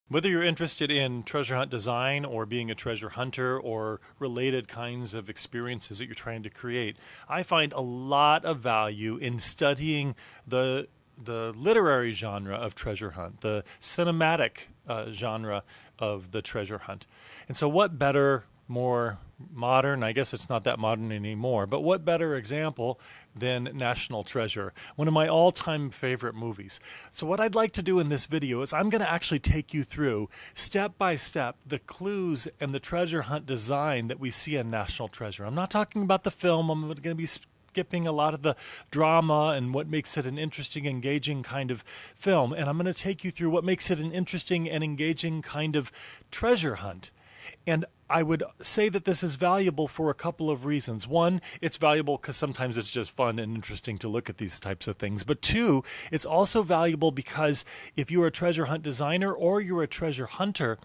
Whether you're interested in treasure hunt design or being a treasure hunter or related kinds of experiences that you're trying to create, I find a lot of value in studying the literary genre of treasure hunt, the cinematic genre of the treasure hunt. And so what better, more modern, I guess it's not that modern anymore, but what better example than National Treasure, one of my all-time favorite movies. So what I'd like to do in this video is I'm going to actually take you through step by step the clues and the treasure hunt design that we see in National Treasure. I'm not talking about the film. I'm going to be skipping a lot of the drama and what makes it an interesting, engaging kind of film, and I'm going to take you through what makes it an interesting and engaging kind of treasure hunt. And I would say that this is valuable for a couple of reasons. One, it's valuable because sometimes it's just fun and interesting to look at these types of things. But two, it's also valuable because if you're a treasure hunt designer or you're a treasure hunter,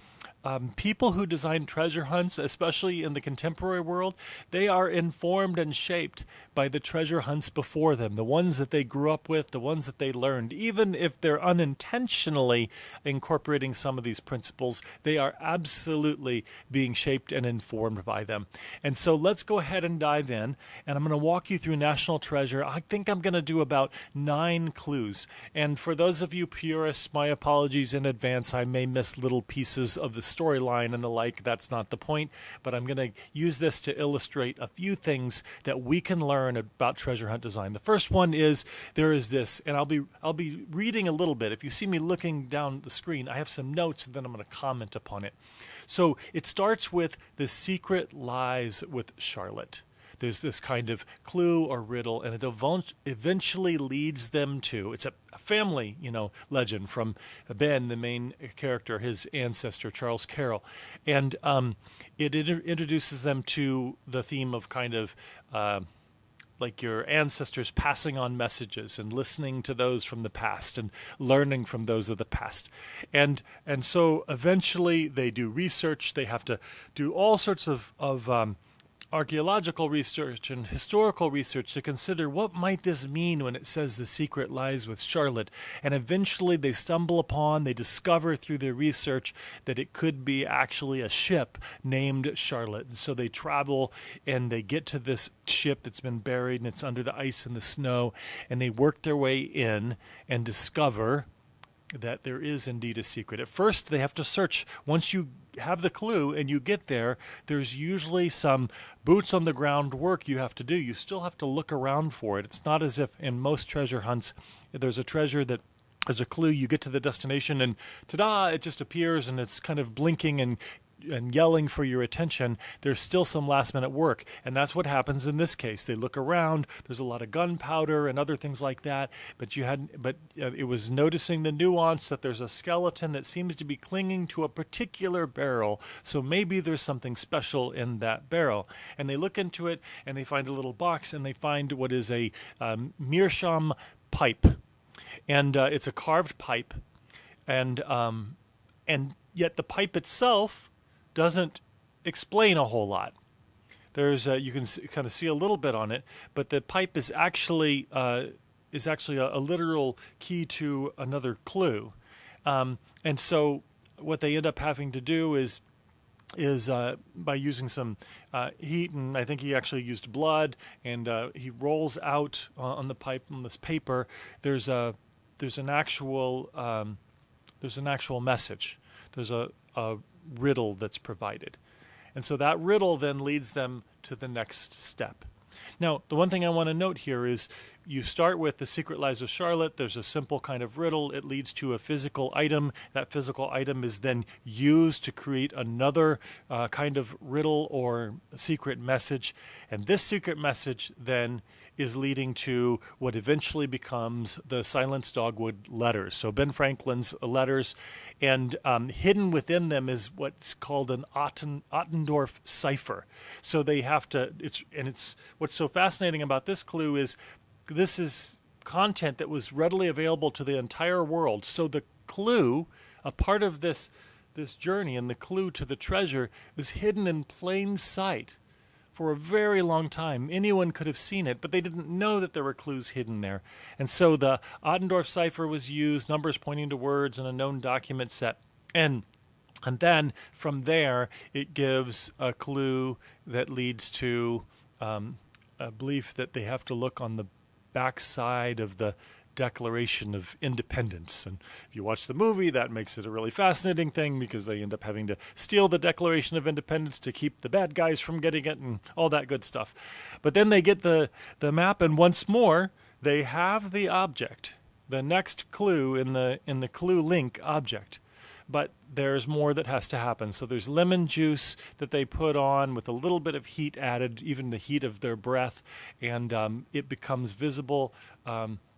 people who design treasure hunts, especially in the contemporary world, they are informed and shaped by the treasure hunts before them, the ones that they grew up with, the ones that they learned. Even if they're unintentionally incorporating some of these principles, they are absolutely being shaped and informed by them. And so let's go ahead and dive in, and I'm going to walk you through National Treasure. I think I'm going to do about 9 clues. And for those of you purists, my apologies in advance. I may miss little pieces of the storyline and the like. That's not the point, but I'm going to use this to illustrate a few things that we can learn about treasure hunt design. The first one is there is this, and I'll be reading a little bit. If you see me looking down the screen, I have some notes and then I'm going to comment upon it. So it starts with the secret lies with Charlotte. There's this kind of clue or riddle, and it eventually leads them to, it's a family, legend from Ben, the main character, his ancestor, Charles Carroll. And it introduces them to the theme of kind of like your ancestors passing on messages and listening to those from the past and learning from those of the past. And so eventually they do research. They have to do all sorts of archaeological research and historical research to consider what might this mean when it says the secret lies with Charlotte. And eventually they stumble upon, they discover through their research that it could be actually a ship named Charlotte. And so they travel and they get to this ship that's been buried and it's under the ice and the snow, and they work their way in and discover that there is indeed a secret. At first they have to search. Once you have the clue and you get there, there's usually some boots on the ground work you have to do. You still have to look around for it. It's not as if in most treasure hunts there's a treasure that there's a clue, you get to the destination and ta-da, it just appears and it's kind of blinking and yelling for your attention. There's still some last minute work, and that's what happens in this case. They look around, there's a lot of gunpowder and other things like that, but it was noticing the nuance that there's a skeleton that seems to be clinging to a particular barrel, so maybe there's something special in that barrel. And they look into it and they find a little box and they find what is a meerschaum pipe, and it's a carved pipe, and yet the pipe itself doesn't explain a whole lot. There's you can kind of see a little bit on it, but the pipe is actually a literal key to another clue. And so what they end up having to do is by using some heat, and I think he actually used blood, and he rolls out on the pipe on this paper. There's an actual message. There's a riddle that's provided. And so that riddle then leads them to the next step. Now, the one thing I want to note here is you start with the secret lies of Charlotte. There's a simple kind of riddle. It leads to a physical item. That physical item is then used to create another kind of riddle or secret message. And this secret message then is leading to what eventually becomes the Silence Dogwood letters. So Ben Franklin's letters, and hidden within them is what's called an Ottendorf cipher. So they have to, it's what's so fascinating about this clue is this is content that was readily available to the entire world. So the clue, a part of this journey and the clue to the treasure, is hidden in plain sight for a very long time. Anyone could have seen it, but they didn't know that there were clues hidden there. And so the Ottendorf cipher was used, numbers pointing to words in a known document set. And And then from there, it gives a clue that leads to a belief that they have to look on the backside of the Declaration of Independence. And if you watch the movie, that makes it a really fascinating thing because they end up having to steal the Declaration of Independence to keep the bad guys from getting it and all that good stuff. But then they get the map, and once more, they have the object, the next clue in the clue link object. But there's more that has to happen. So there's lemon juice that they put on with a little bit of heat added, even the heat of their breath, and it becomes visible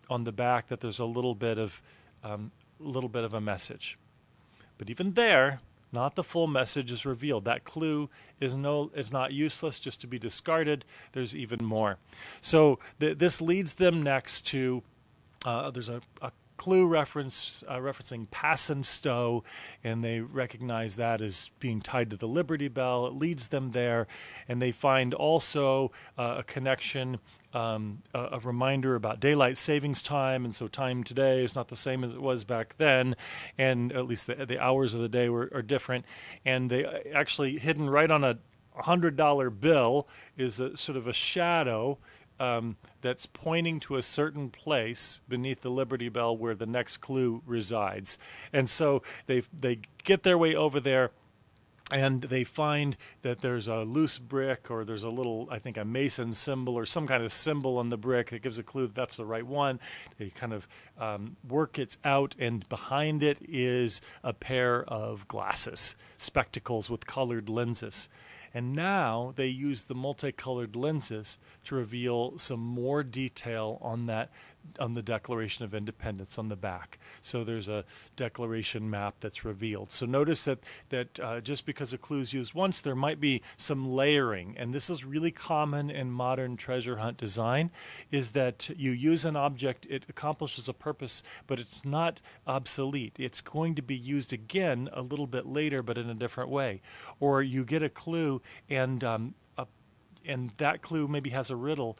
on the back that there's a little bit of a message. But even there, not the full message is revealed. That clue is not useless just to be discarded. There's even more. So this leads them next to there's a clue referencing pass and stow, and they recognize that as being tied to the Liberty Bell. It leads them there, and they find also a connection, a reminder about daylight savings time, and so time today is not the same as it was back then, and at least the hours of the day are different. And they actually, hidden right on a $100 bill is a sort of a shadow that's pointing to a certain place beneath the Liberty Bell where the next clue resides. And so they get their way over there, and they find that there's a loose brick, or there's a little, I think, a Mason symbol or some kind of symbol on the brick that gives a clue that that's the right one. They kind of work it out, and behind it is a pair of glasses, spectacles with colored lenses. And now they use the multicolored lenses to reveal some more detail on the Declaration of Independence on the back. So there's a declaration map that's revealed. So notice that just because a clue is used once, there might be some layering. And this is really common in modern treasure hunt design, is that you use an object, it accomplishes a purpose, but it's not obsolete. It's going to be used again a little bit later, but in a different way. Or you get a clue, and that clue maybe has a riddle,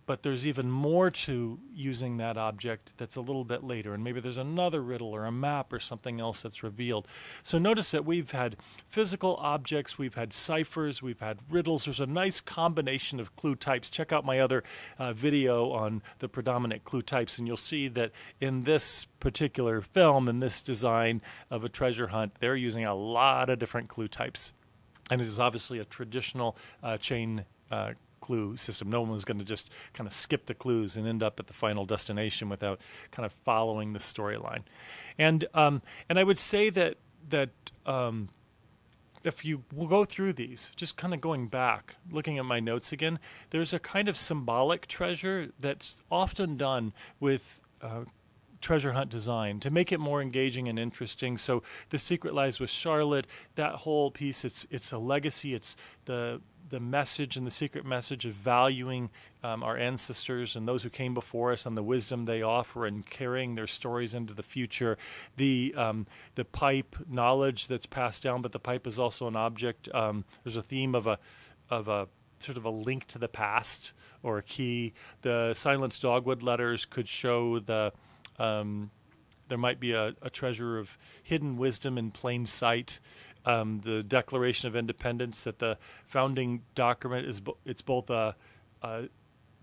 but there's even more to using that object that's a little bit later, and maybe there's another riddle or a map or something else that's revealed. So notice that we've had physical objects, we've had ciphers, we've had riddles. There's a nice combination of clue types. Check out my other video on the predominant clue types, and you'll see that in this particular film, in this design of a treasure hunt, they're using a lot of different clue types. And it is obviously a traditional chain clue system. No one was going to just kind of skip the clues and end up at the final destination without kind of following the storyline. And I would say that if you will go through these, just kind of going back, looking at my notes again, there's a kind of symbolic treasure that's often done with treasure hunt design to make it more engaging and interesting. So The Secret Lies with Charlotte, that whole piece, it's a legacy. It's the message and the secret message of valuing our ancestors and those who came before us and the wisdom they offer and carrying their stories into the future. The pipe knowledge that's passed down, but the pipe is also an object. There's a theme of a sort of a link to the past or a key. The Silenced Dogwood letters could show there might be a treasure of hidden wisdom in plain sight. The Declaration of Independence, that the founding document it's both a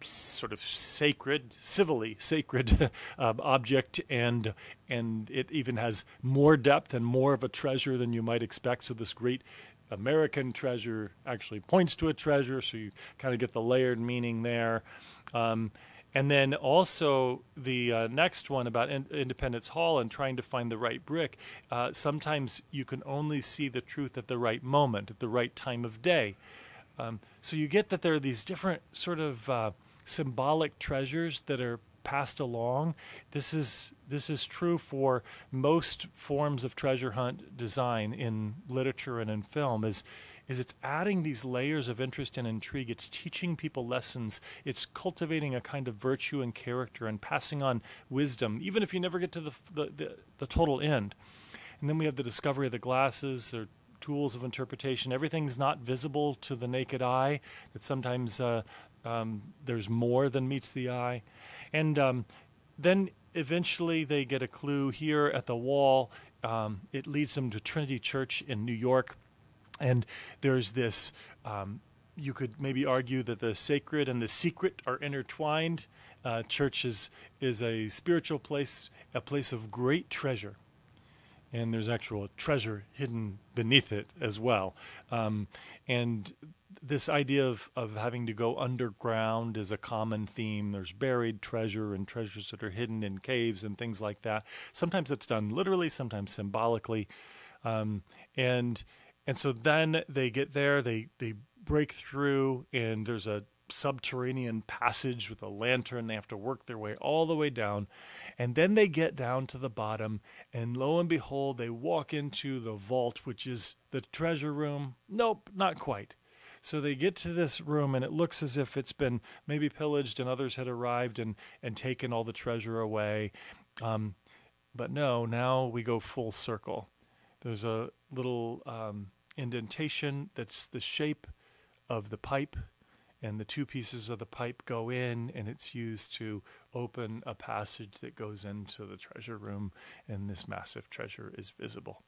sort of sacred, civilly sacred object, and it even has more depth and more of a treasure than you might expect. So this great American treasure actually points to a treasure, so you kind of get the layered meaning there. And then also the next one about Independence Hall and trying to find the right brick. Sometimes you can only see the truth at the right moment, at the right time of day. So you get that there are these different sort of symbolic treasures that are passed along. This is true for most forms of treasure hunt design in literature and in film. Is it's adding these layers of interest and intrigue. It's teaching people lessons. It's cultivating a kind of virtue and character and passing on wisdom, even if you never get to the total end. And then we have the discovery of the glasses or tools of interpretation. Everything's not visible to the naked eye, that sometimes there's more than meets the eye. And then eventually they get a clue here at the wall it leads them to Trinity Church in New York. And there's this, you could maybe argue that the sacred and the secret are intertwined. Church is a spiritual place, a place of great treasure. And there's actual treasure hidden beneath it as well. And this idea of having to go underground is a common theme. There's buried treasure and treasures that are hidden in caves and things like that. Sometimes it's done literally, sometimes symbolically. And so then they get there, they break through, and there's a subterranean passage with a lantern. They have to work their way all the way down, and then they get down to the bottom, and lo and behold, they walk into the vault, which is the treasure room. Nope, not quite. So they get to this room, and it looks as if it's been maybe pillaged and others had arrived and taken all the treasure away. But no, now we go full circle. There's a little indentation that's the shape of the pipe, and the two pieces of the pipe go in, and it's used to open a passage that goes into the treasure room, and this massive treasure is visible.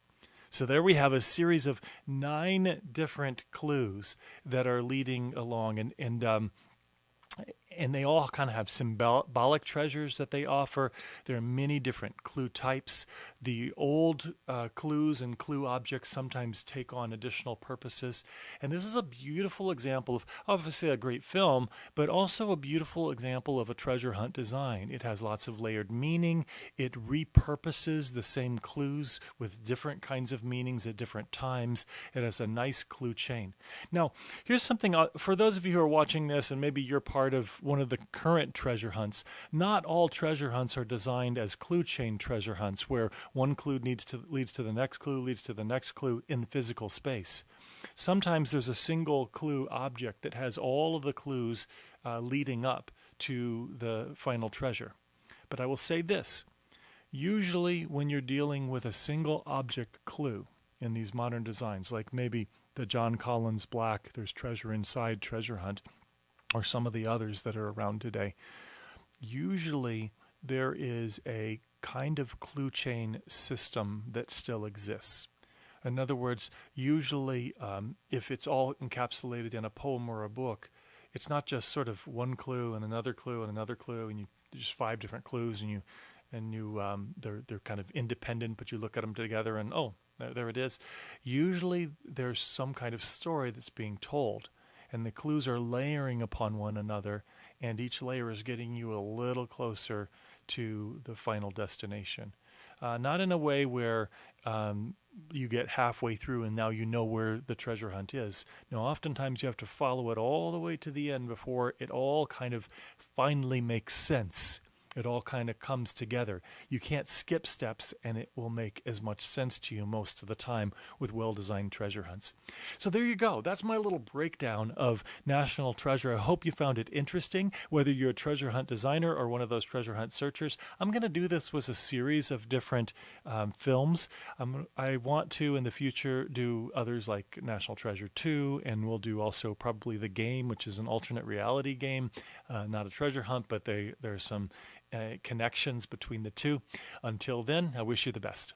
So there we have a series of 9 different clues that are leading along, and they all kind of have symbolic treasures that they offer. There are many different clue types. The old clues and clue objects sometimes take on additional purposes. And this is a beautiful example of, obviously, a great film, but also a beautiful example of a treasure hunt design. It has lots of layered meaning. It repurposes the same clues with different kinds of meanings at different times. It has a nice clue chain. Now, here's something for those of you who are watching this, and maybe you're part of one of the current treasure hunts. Not all treasure hunts are designed as clue chain treasure hunts, where one clue leads to the next clue, leads to the next clue in the physical space. Sometimes there's a single clue object that has all of the clues leading up to the final treasure. But I will say this. Usually when you're dealing with a single object clue in these modern designs, like maybe the John Collins Black, There's Treasure Inside treasure hunt, or some of the others that are around today, usually there is a kind of clue chain system that still exists. In other words, usually if it's all encapsulated in a poem or a book, it's not just sort of one clue and another clue and another clue, and you just 5 different clues, and they're kind of independent, but you look at them together and there it is. Usually there's some kind of story that's being told, and the clues are layering upon one another, and each layer is getting you a little closer to the final destination. Not in a way where you get halfway through and now you know where the treasure hunt is. No, oftentimes you have to follow it all the way to the end before it all kind of finally makes sense. It all kind of comes together. You can't skip steps, and it will make as much sense to you most of the time with well-designed treasure hunts. So there you go. That's my little breakdown of National Treasure. I hope you found it interesting, whether you're a treasure hunt designer or one of those treasure hunt searchers. I'm going to do this with a series of different films. I want to, in the future, do others like National Treasure 2, and we'll do also probably The Game, which is an alternate reality game, not a treasure hunt, but there's some connections between the two. Until then, I wish you the best.